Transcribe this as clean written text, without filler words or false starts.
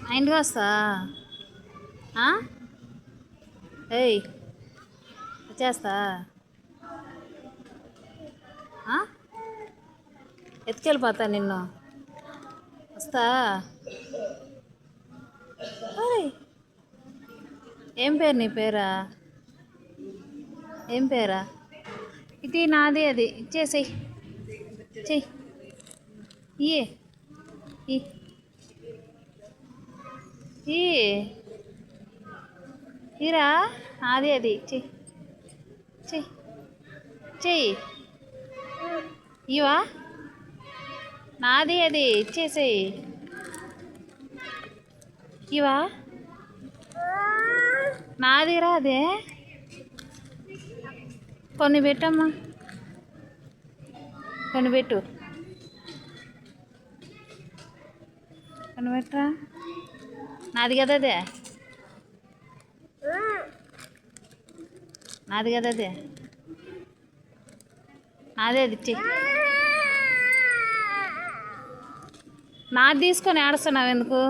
మా ఇంటికి వస్తా. ఏయ్ వచ్చేస్తా. ఎత్తుకెళ్ళిపోతా నిన్ను. వస్తా. ఏం పేరు నీ పేరా? ఏం పేరా? ఇది నాది, అది ఇచ్చేసేయి. చెయ్యి ఇయ్యే ఇరా, నాది అది. చెయ్యి చెయ్యి చెయ్యి. ఇవా నాది, అది ఇచ్చేసేయి. ఇవా నాదిరా అదే. కొన్ని పెట్టమ్మా, కొన్ని పెట్టు, కొన్ని పెట్టరా. నాది కదా అదే, నాది కదా అదే, నాదే అది ఇచ్చి. నాది తీసుకొని ఏడుస్తున్నావు ఎందుకు?